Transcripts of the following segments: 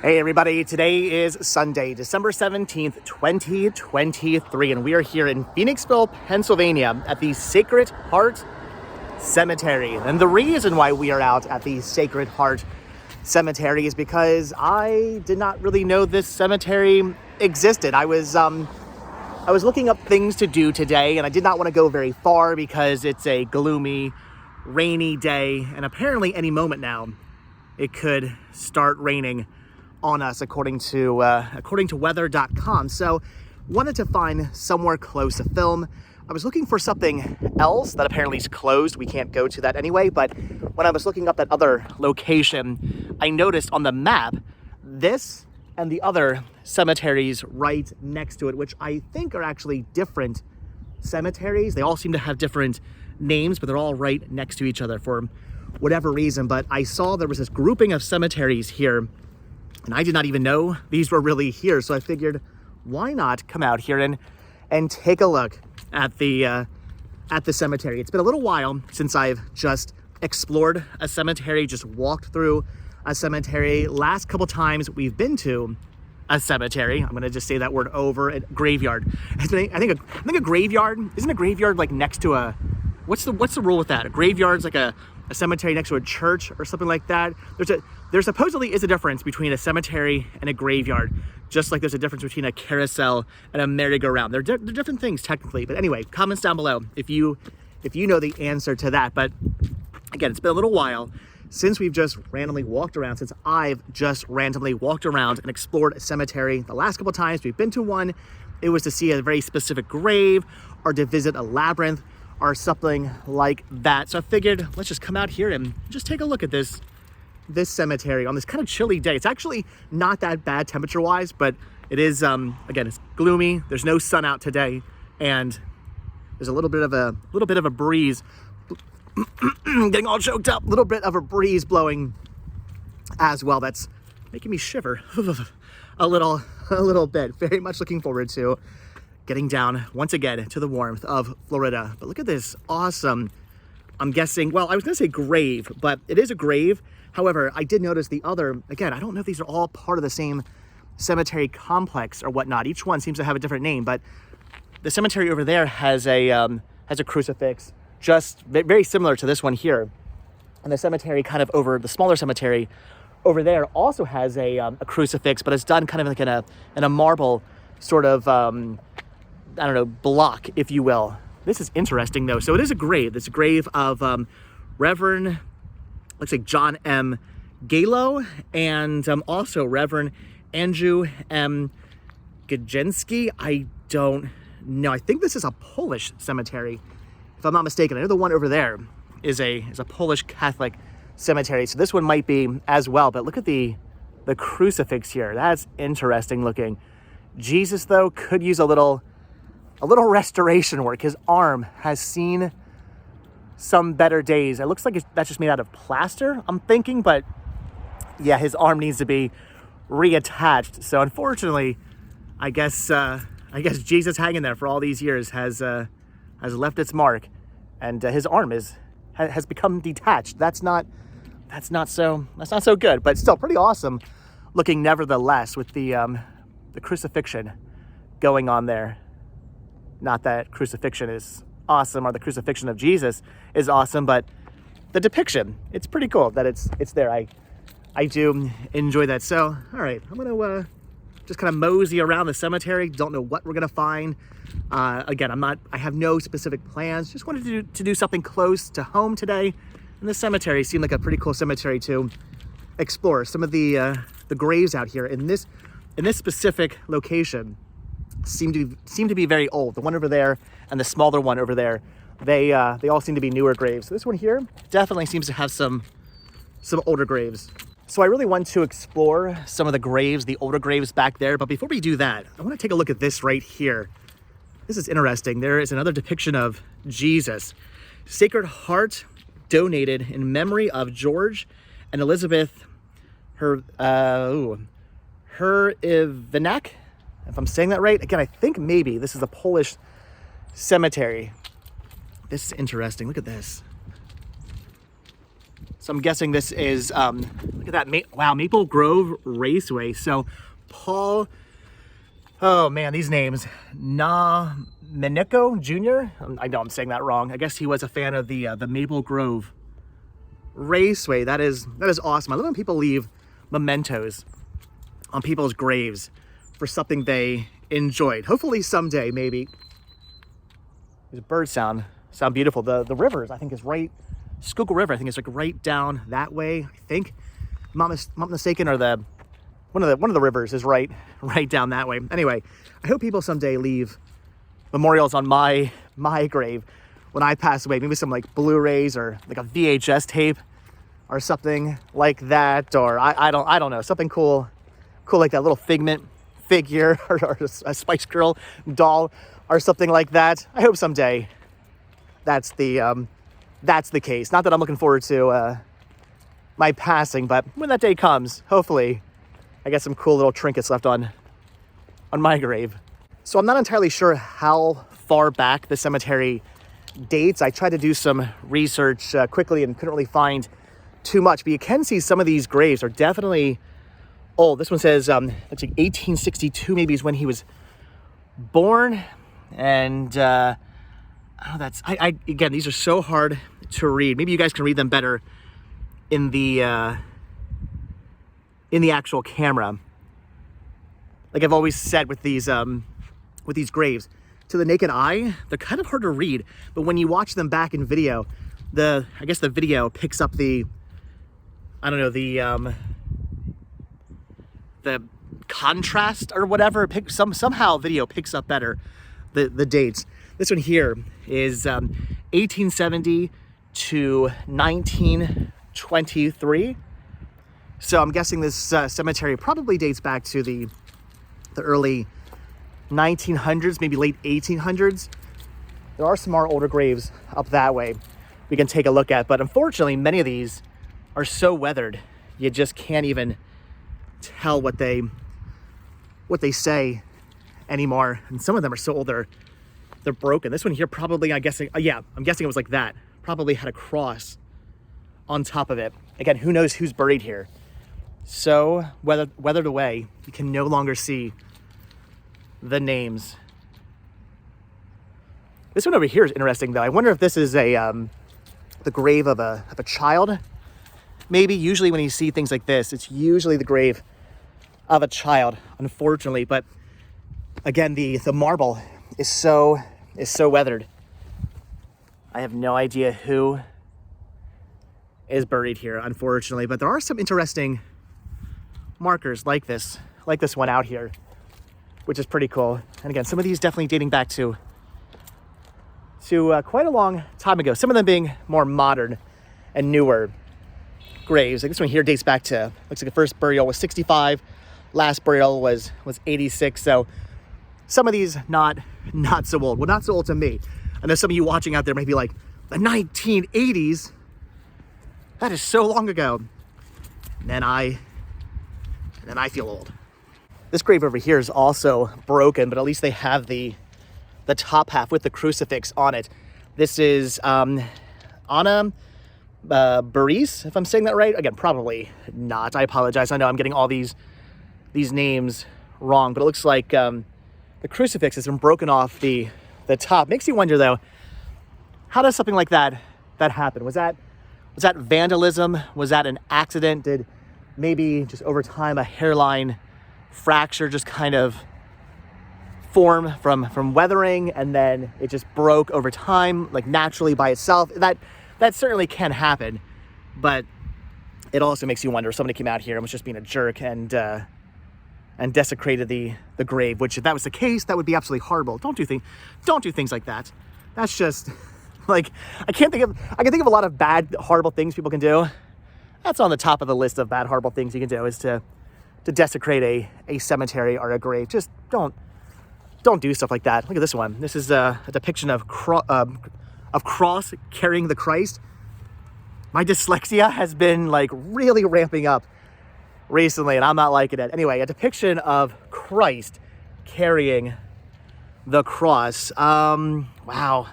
Hey everybody, today is Sunday, December 17th, 2023, and we are here in Phoenixville, Pennsylvania at the Sacred Heart Cemetery. And the reason why we are out at the Sacred Heart Cemetery is because I did not really know this cemetery existed. I was looking up things to do today, and I did not want to go very far because it's a gloomy, rainy day, and apparently any moment now it could start raining on us according to weather.com. So wanted to find somewhere close to film. I was looking for something else that apparently is closed. We can't go to that anyway, but when I was looking up that other location, I noticed on the map this and the other cemeteries right next to it, which I think are actually different cemeteries. They all seem to have different names, but they're all right next to each other for whatever reason. But I saw there was this grouping of cemeteries here, and I did not even know these were really here. So I figured, why not come out here and take a look at the cemetery. It's been a little while since I've just explored a cemetery, just walked through a cemetery. Last couple times we've been to a cemetery, I'm gonna just say that word over, a graveyard. I think a graveyard, isn't a graveyard like next to a, what's the rule with that? A graveyard's like a cemetery next to a church or something like that. There supposedly is a difference between a cemetery and a graveyard, just like there's a difference between a carousel and a merry-go-round. They're different things technically, but anyway, comments down below if you know the answer to that. But again, it's been a little while since we've just randomly walked around, since I've just randomly walked around and explored a cemetery. The last couple times we've been to one, it was to see a very specific grave or to visit a labyrinth or something like that. So I figured let's just come out here and just take a look at this cemetery on this kind of chilly day. It's actually not that bad temperature wise, but it is, again, it's gloomy. There's no sun out today, and there's a little bit of a breeze. Getting all choked up. A little bit of a breeze blowing as well. That's making me shiver a little bit. Very much looking forward to getting down once again to the warmth of Florida. But look at this awesome, I'm guessing, well, I was gonna say grave, but it is a grave. However, I did notice the other, again, I don't know if these are all part of the same cemetery complex or whatnot. Each one seems to have a different name, but the cemetery over there has a crucifix, just very similar to this one here. And the cemetery kind of over, the smaller cemetery over there also has a crucifix, but it's done kind of like in a marble sort of, I don't know, block, if you will. This is interesting though. So it is a grave. It's a grave of Reverend, looks like John M. Galo, and also Reverend Andrew M. Gajenski. I don't know. I think this is a Polish cemetery, if I'm not mistaken. I know the one over there is a Polish Catholic cemetery, so this one might be as well. But look at the crucifix here. That's interesting looking. Jesus though could use a little restoration work. His arm has seen some better days. It looks like that's just made out of plaster, I'm thinking, but yeah, his arm needs to be reattached. So unfortunately, I guess Jesus hanging there for all these years has left its mark, and his arm has become detached. That's not so good, but still pretty awesome looking nevertheless, with the crucifixion going on there. Not that crucifixion is awesome or the crucifixion of Jesus is awesome, but the depiction, it's pretty cool that it's there. I do enjoy that. So, all right, I'm gonna just kind of mosey around the cemetery. Don't know what we're gonna find. Again, I have no specific plans. Just wanted to do something close to home today. And the cemetery seemed like a pretty cool cemetery to explore. Some of the graves out here in this specific location seem to be very old. The one over there and the smaller one over there, they all seem to be newer graves. So this one here definitely seems to have some older graves. So I really want to explore some of the graves, the older graves back there. But before we do that, I want to take a look at this right here. This is interesting. There is another depiction of Jesus. Sacred Heart donated in memory of George and Elizabeth Hervinak, if I'm saying that right. Again, I think maybe this is a Polish cemetery. This is interesting. Look at this. So I'm guessing this is, look at that, wow, Maple Grove Raceway. So Paul, oh man, these names, Minico Jr. I know I'm saying that wrong. I guess he was a fan of the Maple Grove Raceway. That is awesome. I love when people leave mementos on people's graves for something they enjoyed. Hopefully someday, maybe. These birds sound beautiful. The rivers, I think, is right. Schuylkill River, I think, is like right down that way. I think, I'm not mistaken, or one of the rivers is right down that way. Anyway, I hope people someday leave memorials on my grave when I pass away. Maybe some like Blu-rays or like a VHS tape or something like that, or I don't know, something cool like that little Figment figure or a Spice Girl doll or something like that. I hope someday that's the case. Not that I'm looking forward to my passing, but when that day comes, hopefully I get some cool little trinkets left on my grave. So I'm not entirely sure how far back the cemetery dates. I tried to do some research quickly and couldn't really find too much, but you can see some of these graves are definitely old. This one says it's like 1862 maybe is when he was born, and again, these are so hard to read. Maybe you guys can read them better in the actual camera. Like I've always said with these graves, to the naked eye, they're kind of hard to read, but when you watch them back in video, I guess the video picks up the contrast or whatever. Somehow video picks up better the dates. This one here is 1870 to 1923. So I'm guessing this cemetery probably dates back to the early 1900s, maybe late 1800s. There are some more older graves up that way we can take a look at, but unfortunately many of these are so weathered you just can't even tell what they say anymore. And some of them are so old they're broken. This one here probably, I'm guessing it was like that. Probably had a cross on top of it. Again, who knows who's buried here. So weathered away, you can no longer see the names. This one over here is interesting though. I wonder if this is the grave of a child. Maybe. Usually when you see things like this, it's usually the grave of a child, unfortunately. But again, the marble is so weathered. I have no idea who is buried here, unfortunately, but there are some interesting markers like this one out here, which is pretty cool. And again, some of these definitely dating back to quite a long time ago. Some of them being more modern and newer graves. Like this one here dates back to, looks like the first burial was 65, last burial was 86. So some of these not so old. Well, not so old to me. I know some of you watching out there may be like, the 1980s? That is so long ago. And then I feel old. This grave over here is also broken, but at least they have the top half with the crucifix on it. This is Anna Baris, if I'm saying that right. Again, probably not. I apologize. I know I'm getting all these names wrong, but it looks like the crucifix has been broken off the top. Makes you wonder though, how does something like that happen? Was that vandalism? Was that an accident? Did maybe just over time a hairline fracture just kind of form from weathering, and then it just broke over time, like naturally by itself? That certainly can happen, but it also makes you wonder if somebody came out here and was just being a jerk and desecrated the grave, which if that was the case, that would be absolutely horrible. Don't do things like that. That's just like, I can think of a lot of bad, horrible things people can do. That's on the top of the list of bad, horrible things you can do, is to desecrate a cemetery or a grave. Just don't do stuff like that. Look at this one. This is a depiction of cross carrying the Christ. My dyslexia has been like really ramping up recently, and I'm not liking it. Anyway, a depiction of Christ carrying the cross. Wow.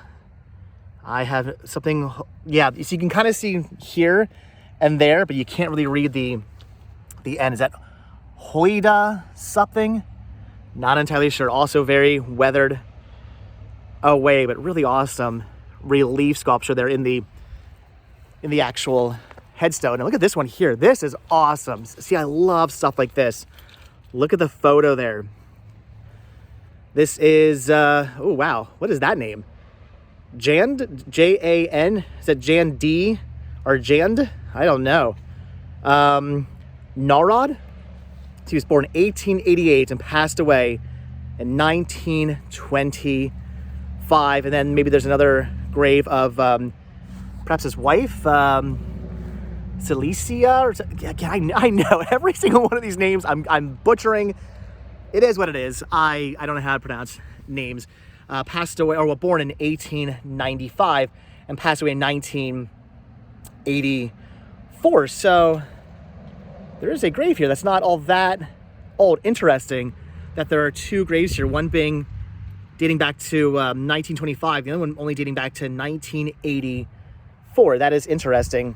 I have something, yeah, so you can kind of see here and there, but you can't really read the end. Is that Hoida something? Not entirely sure. Also very weathered away, but really awesome relief sculpture there in the actual headstone. And look at this one here. This is awesome. See, I love stuff like this. Look at the photo there. This is, oh wow, what is that name? Jand, Jan, is that Jan D or Jand? I don't know. Narod, he was born 1888 and passed away in 1925. And then maybe there's another grave of perhaps his wife, Cilicia, or I know every single one of these names I'm butchering. It is what it is. I don't know how to pronounce names. Passed away, or born in 1895 and passed away in 1984. So there is a grave here that's not all that old. Interesting that there are two graves here, one being dating back to 1925, the other one only dating back to 1984. That is interesting.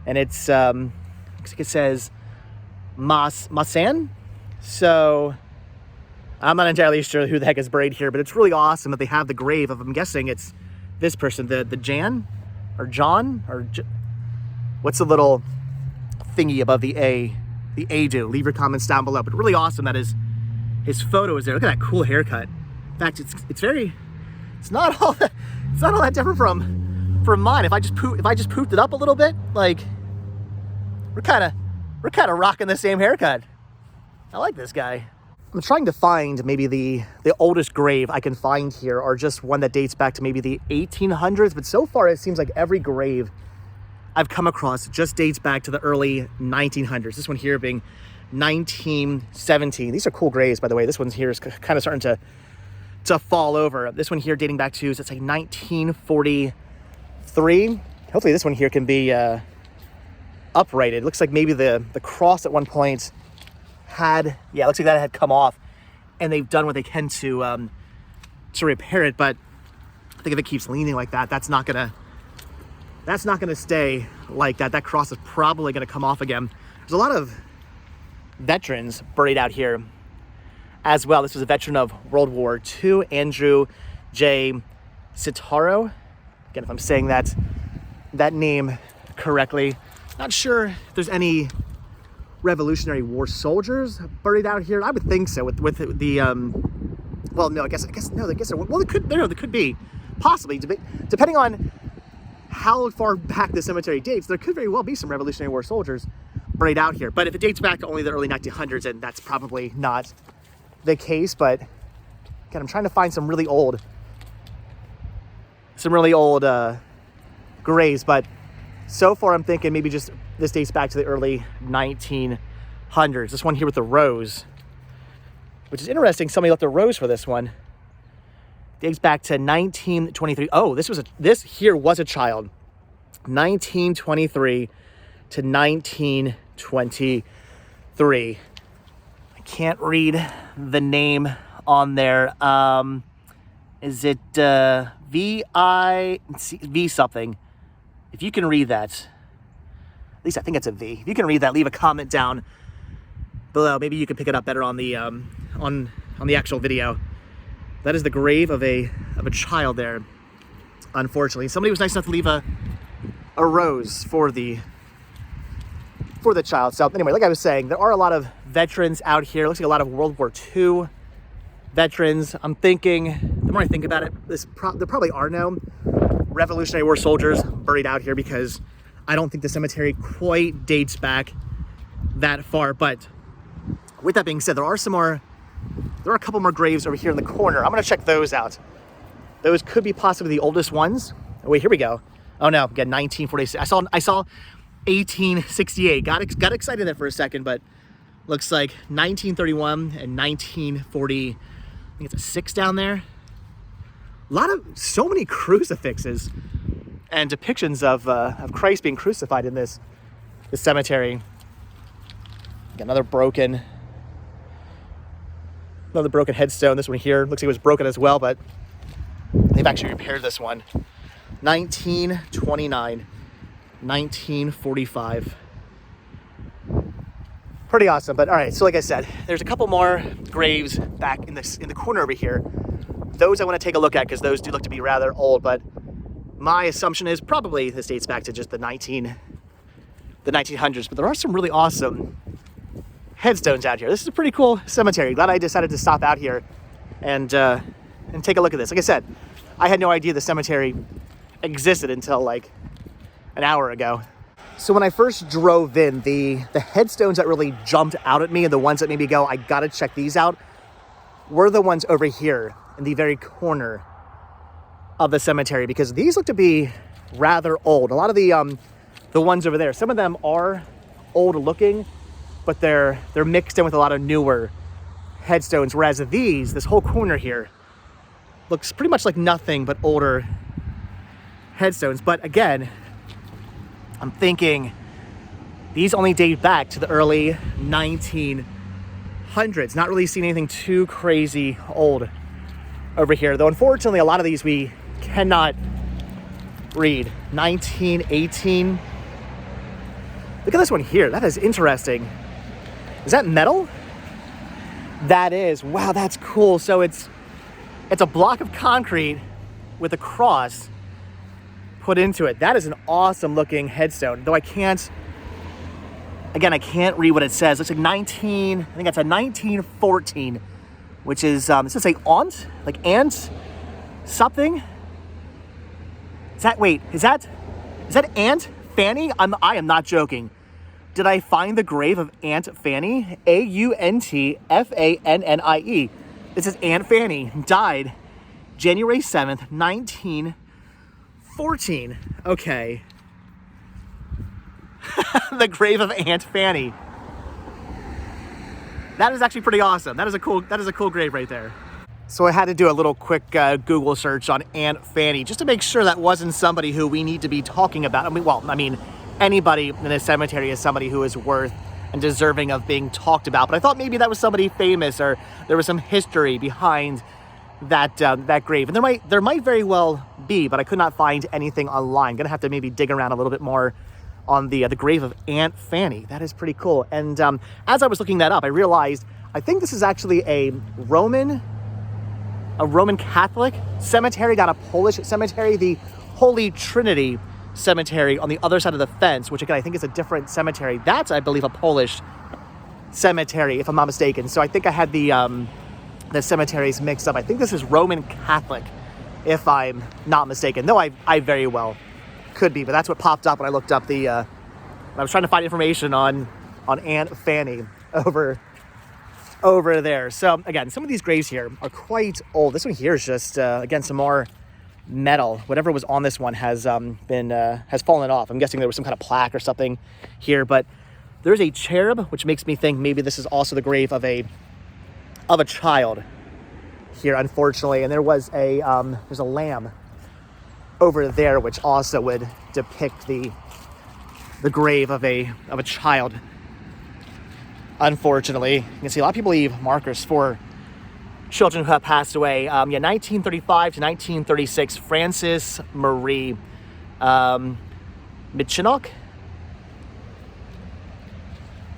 And it's, looks like it says Masan. So I'm not entirely sure who the heck is buried here, but it's really awesome that they have the grave of, I'm guessing it's this person, the Jan or John or what's the little thingy above the A do. Leave your comments down below. But really awesome that his photo is there. Look at that cool haircut. In fact, it's not all that different from mine. If I just poofed it up a little bit, like we're kind of rocking the same haircut. I like this guy. I'm trying to find maybe the oldest grave I can find here, or just one that dates back to maybe the 1800s. But so far, it seems like every grave I've come across just dates back to the early 1900s. This one here being 1917. These are cool graves, by the way. This one here is kind of starting to fall over. This one here dating back to, let's say, 1943. Hopefully this one here can be uprighted. Looks like maybe the cross at one point had, yeah, looks like that had come off, and they've done what they can to repair it. But I think if it keeps leaning like that, that's not gonna stay like that. That cross is probably gonna come off again. There's a lot of veterans buried out here as well. This was a veteran of World War II, Andrew J. Sitaro. Again, if I'm saying that name correctly. Not sure if there's any Revolutionary War soldiers buried out here. I would think so with the well, no, I guess no, I guess well, there could be possibly, depending on how far back the cemetery dates. There could very well be some Revolutionary War soldiers buried out here. But if it dates back to only the early 1900s, then that's probably not the case. But again, I'm trying to find some really old graves, but so far I'm thinking maybe just this dates back to the early 1900s. This one here with the rose, which is interesting. Somebody left a rose for this one. Dates back to 1923. Oh, this here was a child. 1923 to 1923. I can't read the name on there. Is it V something? If you can read that, at least I think it's a V. If you can read that, leave a comment down below. Maybe you can pick it up better on the actual video. That is the grave of a child there. Unfortunately, somebody was nice enough to leave a rose for the child. So anyway, like I was saying, there are a lot of veterans out here. Looks like a lot of World War II veterans. I'm thinking, the more I think about it, there probably are no Revolutionary War soldiers buried out here, because I don't think the cemetery quite dates back that far. But with that being said, there are a couple more graves over here in the corner. I'm gonna check those out. Those could be possibly the oldest ones. Oh, wait, here we go. Oh no, again, 1946. I saw 1868. Got excited there for a second, but looks like 1931 and 1940. I think it's a 6 down there. So many crucifixes and depictions of Christ being crucified in this cemetery. Got another broken headstone. This one here looks like it was broken as well, but they've actually repaired this one. 1929, 1945. Pretty awesome. But all right, so like I said, there's a couple more graves back in the corner over here. Those I want to take a look at because those do look to be rather old, but my assumption is probably this dates back to just the 1900s, but there are some really awesome headstones out here. This is a pretty cool cemetery. Glad I decided to stop out here and take a look at this. Like I said, I had no idea the cemetery existed until like an hour ago. So when I first drove in, the headstones that really jumped out at me and the ones that made me go, I gotta check these out, were the ones over here in the very corner of the cemetery, because these look to be rather old. A lot of the ones over there, some of them are old looking, but they're mixed in with a lot of newer headstones, whereas this whole corner here looks pretty much like nothing but older headstones. But again, I'm thinking these only date back to the early 1900s. Not really seeing anything too crazy old over here, though unfortunately a lot of these we cannot read. 1918. Look at this one here. That is interesting. Is that metal? That is. Wow, that's cool. So it's a block of concrete with a cross put into it. That is an awesome looking headstone, though I can't read what it says. Looks like I think that's a 1914, which is, does it say aunt? Like aunt something? Is that Aunt Fanny? I am not joking. Did I find the grave of Aunt Fanny? AuntFannie. This is Aunt Fanny, died January 7th, 1914. Okay. The grave of Aunt Fanny. That is actually pretty awesome. That is a cool grave right there. So I had to do a little quick Google search on Aunt Fanny just to make sure that wasn't somebody who we need to be talking about. I mean, anybody in a cemetery is somebody who is worth and deserving of being talked about. But I thought maybe that was somebody famous, or there was some history behind that grave. And there might very well be, but I could not find anything online. Gonna have to maybe dig around a little bit more on the grave of Aunt Fanny. That is pretty cool. And as I was looking that up, I realized I think this is actually a Roman Catholic cemetery, not a Polish cemetery. The Holy Trinity Cemetery on the other side of the fence, which again I think is a different cemetery. That's, I believe, a Polish cemetery, if I'm not mistaken. So I think I had the cemeteries mixed up. I think this is Roman Catholic, if I'm not mistaken. No, I very well could be, but that's what popped up when I looked up when I was trying to find information on Aunt Fanny over there. So again, some of these graves here are quite old. This one here is just again some more metal. Whatever was on this one has fallen off. I'm guessing there was some kind of plaque or something here, but there's a cherub, which makes me think maybe this is also the grave of a child here, unfortunately. And there was there's a lamb over there, which also would depict the grave of a child. Unfortunately, you can see a lot of people leave markers for children who have passed away. 1935 to 1936, Frances Marie Michinock.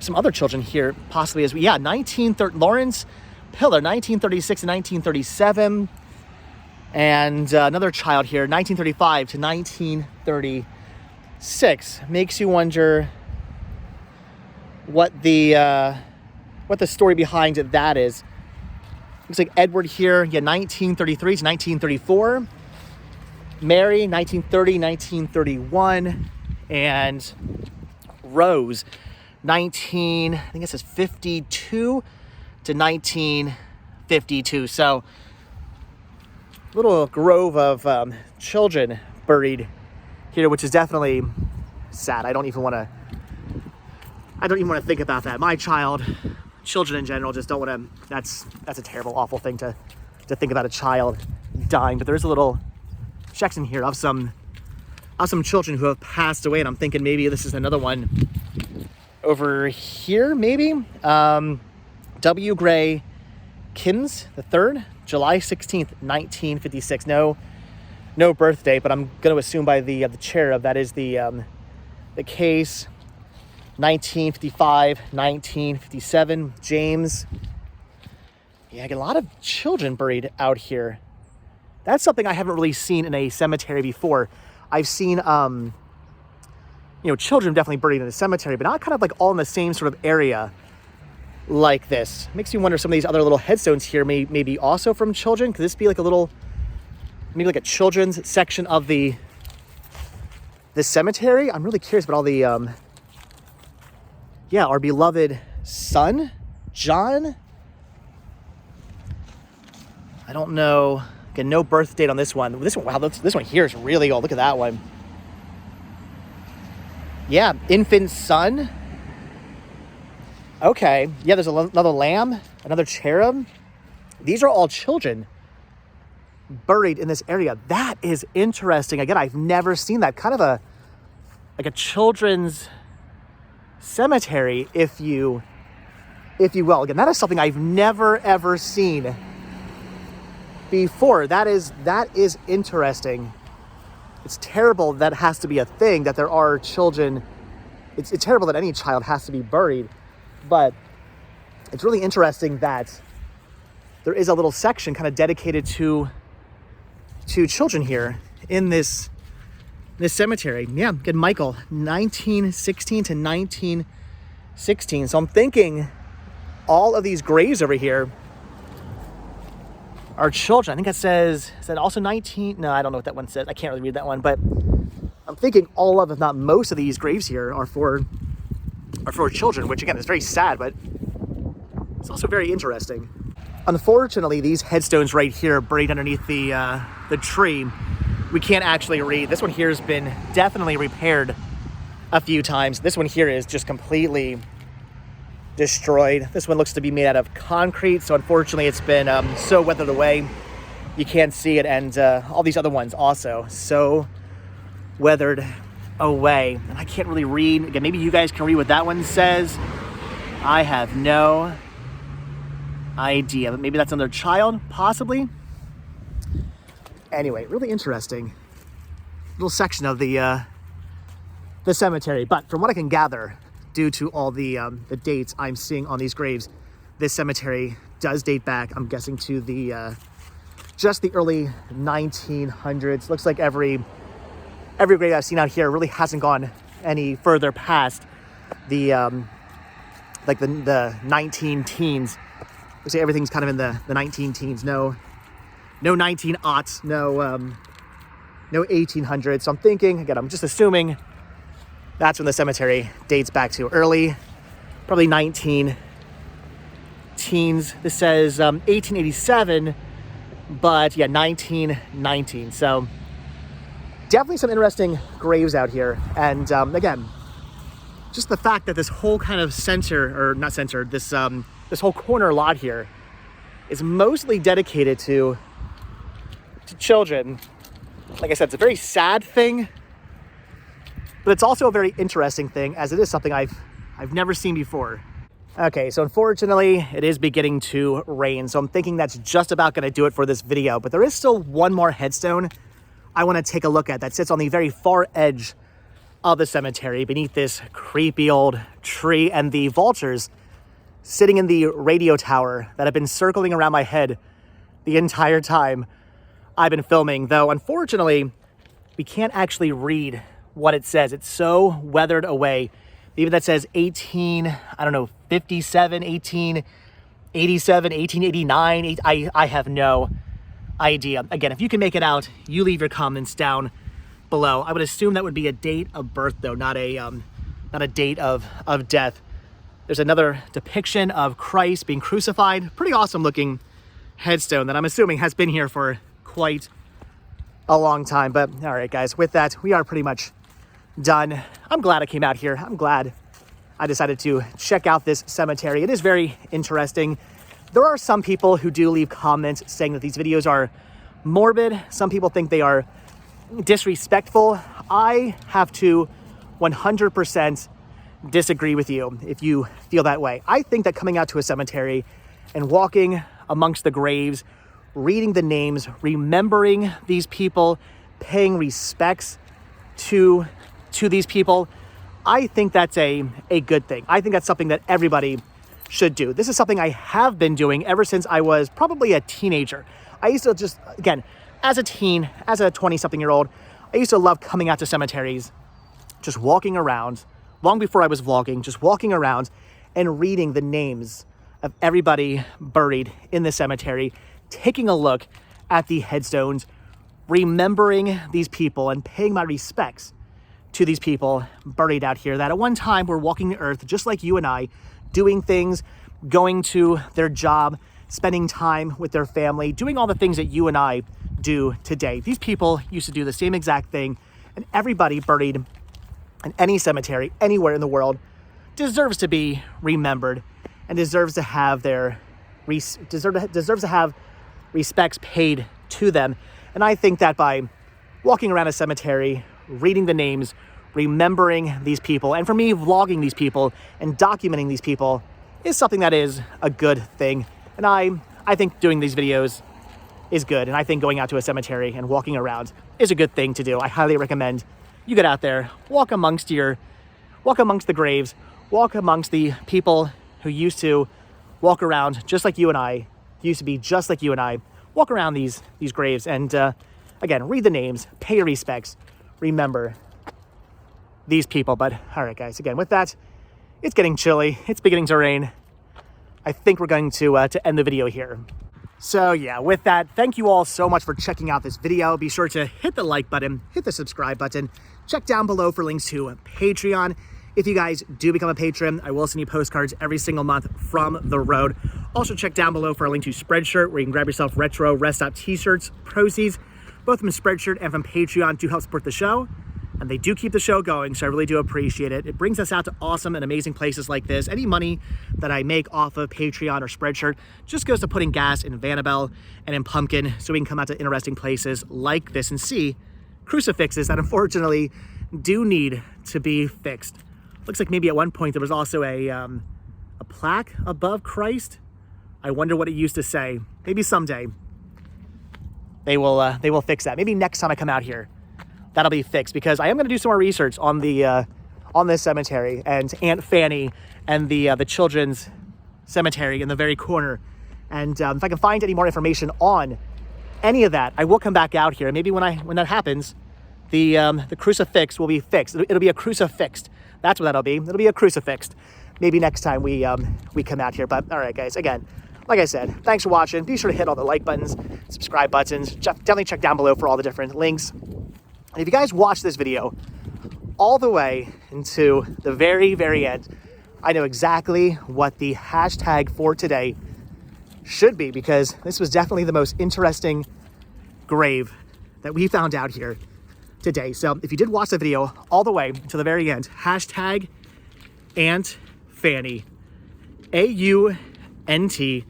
Some other children here, possibly as well. Lawrence Pillar, 1936 to 1937. And another child here, 1935 to 1936. Makes you wonder what the story behind that is. Looks like Edward here, 1933 to 1934. Mary, 1930, 1931. And Rose, I think it says 52 to 1952. So, little grove of children buried here, which is definitely sad. I don't even want to think about that. My children in general just don't want to. That's a terrible, awful thing to think about, a child dying. But there's a little section here of some children who have passed away, and I'm thinking maybe this is another one over here. Maybe W. Gray Kins III, July 16th, 1956. No birth date, but I'm going to assume by the cherub that is the case. 1955, 1957, James. Yeah, I get a lot of children buried out here. That's something I haven't really seen in a cemetery before. I've seen, children definitely buried in a cemetery, but not kind of like all in the same sort of area like this. Makes me wonder some of these other little headstones here may be also from children. Could this be like a little, maybe like a children's section of the cemetery? I'm really curious about all the, our beloved son, John. I don't know. Again, no birth date on this one. Wow, this one here is really old. Look at that one. Yeah, infant son. Okay, yeah, there's another lamb, another cherub. These are all children buried in this area. That is interesting. Again, I've never seen that. Kind of a children's cemetery, if you will. Again, that is something I've never ever seen before. That is interesting. It's terrible that it has to be a thing, that there are children. It's terrible that any child has to be buried, but it's really interesting that there is a little section kind of dedicated to children here in this cemetery. Yeah, good, Michael, 1916 to 1916. So I'm thinking all of these graves over here are children. I think that says, is that also 19? No, I don't know what that one says. I can't really read that one, but I'm thinking all of, if not most of these graves here are for children, which again is very sad, but it's also very interesting. Unfortunately, these headstones right here buried underneath the tree, we can't actually read. This one here has been definitely repaired a few times. This one here is just completely destroyed. This one looks to be made out of concrete, so unfortunately it's been so weathered away you can't see it, and all these other ones also so weathered away, and I can't really read. Again, maybe you guys can read what that one says. I have no idea, but maybe that's another child, possibly. Anyway, really interesting little section of the cemetery. But from what I can gather, due to all the dates I'm seeing on these graves, this cemetery does date back, I'm guessing, to the just the early 1900s. Looks like every grave I've seen out here really hasn't gone any further past the like the 19 teens. Looks like everything's kind of in the 19 teens. No 19-aughts, no 1800s. So I'm thinking, again, I'm just assuming that's when the cemetery dates back to, early, probably 19 teens. This says 1887, but yeah, 1919. So definitely some interesting graves out here. And again, just the fact that this whole kind of this whole corner lot here is mostly dedicated to children. Like I said, it's a very sad thing, but it's also a very interesting thing, as it is something I've never seen before. Okay, so unfortunately, it is beginning to rain, so I'm thinking that's just about going to do it for this video. But there is still one more headstone I want to take a look at that sits on the very far edge of the cemetery beneath this creepy old tree, and the vultures sitting in the radio tower that have been circling around my head the entire time I've been filming. Though, unfortunately, we can't actually read what it says. It's so weathered away. Even that says 57, 1887, 1889. I have no idea. Again, if you can make it out, you leave your comments down below. I would assume that would be a date of birth, though, not a date of death. There's another depiction of Christ being crucified. Pretty awesome looking headstone that I'm assuming has been here for quite a long time. But all right, guys, with that, we are pretty much done. I'm glad I came out here. I'm glad I decided to check out this cemetery. It is very interesting. There are some people who do leave comments saying that these videos are morbid. Some people think they are disrespectful. I have to 100% disagree with you if you feel that way. I think that coming out to a cemetery and walking amongst the graves, reading the names, remembering these people, paying respects to these people, I think that's a good thing. I think that's something that everybody should do. This is something I have been doing ever since I was probably a teenager. I used to just, again, as a teen, as a 20-something-year-old, I used to love coming out to cemeteries, just walking around, long before I was vlogging, just walking around and reading the names of everybody buried in the cemetery, taking a look at the headstones, remembering these people and paying my respects to these people buried out here that at one time were walking the earth just like you and I, doing things, going to their job, spending time with their family, doing all the things that you and I do today. These people used to do the same exact thing, and everybody buried in any cemetery anywhere in the world deserves to be remembered and deserves to have their deserves to have respects paid to them. And I think that by walking around a cemetery, reading the names, remembering these people, and for me, vlogging these people and documenting these people is something that is a good thing. And I think doing these videos is good. And I think going out to a cemetery and walking around is a good thing to do. I highly recommend you get out there, walk amongst the graves, walk amongst the people who used to walk around just like you and I, used to be just like you and I, walk around these graves and again, read the names, pay your respects, remember these people. But all right, guys, again, with that, it's getting chilly. It's beginning to rain. I think we're going to end the video here. So yeah, with that, thank you all so much for checking out this video. Be sure to hit the like button, hit the subscribe button, check down below for links to Patreon. If you guys do become a patron, I will send you postcards every single month from the road. Also check down below for a link to Spreadshirt, where you can grab yourself retro rest stop t-shirts. Proceeds, both from Spreadshirt and from Patreon, do help support the show. And they do keep the show going, so I really do appreciate it. It brings us out to awesome and amazing places like this. Any money that I make off of Patreon or Spreadshirt just goes to putting gas in Vanabelle and in Pumpkin, so we can come out to interesting places like this and see crucifixes that unfortunately do need to be fixed. Looks like maybe at one point there was also a plaque above Christ. I wonder what it used to say. Maybe someday they will fix that. Maybe next time I come out here, that'll be fixed, because I am going to do some more research on the on this cemetery and Aunt Fanny and the children's cemetery in the very corner. And if I can find any more information on any of that, I will come back out here. Maybe when that happens, the crucifix will be fixed. It'll be a crucifixed. That's what that'll be. It'll be a crucifixed. Maybe next time we come out here. But all right, guys. Again, like I said, thanks for watching. Be sure to hit all the like buttons, subscribe buttons. Definitely check down below for all the different links. And if you guys watch this video all the way into the very, very end, I know exactly what the hashtag for today should be, because this was definitely the most interesting grave that we found out here today. So if you did watch the video all the way to the very end, hashtag Aunt Fanny, AUNTFANNIE,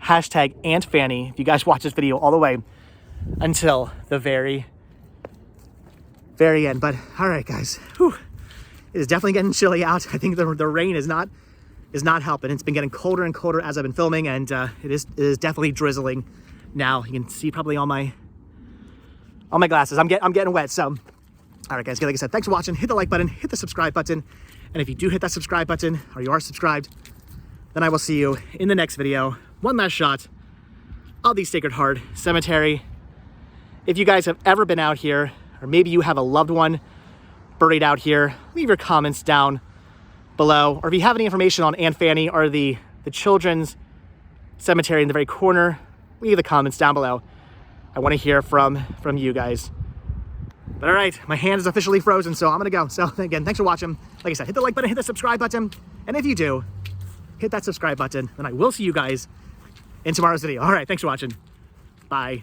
hashtag Aunt Fanny. If you guys watch this video all the way until the very, very end. But all right, guys, whew, it is definitely getting chilly out. I think the rain is not helping. It's been getting colder and colder as I've been filming, and it is definitely drizzling now. You can see probably on my glasses. I'm getting wet. So all right, guys, like I said, thanks for watching. Hit the like button, hit the subscribe button, and if you do hit that subscribe button, or you are subscribed, then I will see you in the next video. One last shot of the Sacred Heart Cemetery. If you guys have ever been out here, or maybe you have a loved one buried out here, leave your comments down below. Or if you have any information on Aunt Fanny or the children's cemetery in the very corner, leave the comments down below. I want to hear from you guys. But all right, my hand is officially frozen, so I'm gonna go. So again, thanks for watching. Like I said, hit the like button, hit the subscribe button, and if you do, hit that subscribe button, then I will see you guys in tomorrow's video. All right, thanks for watching. Bye.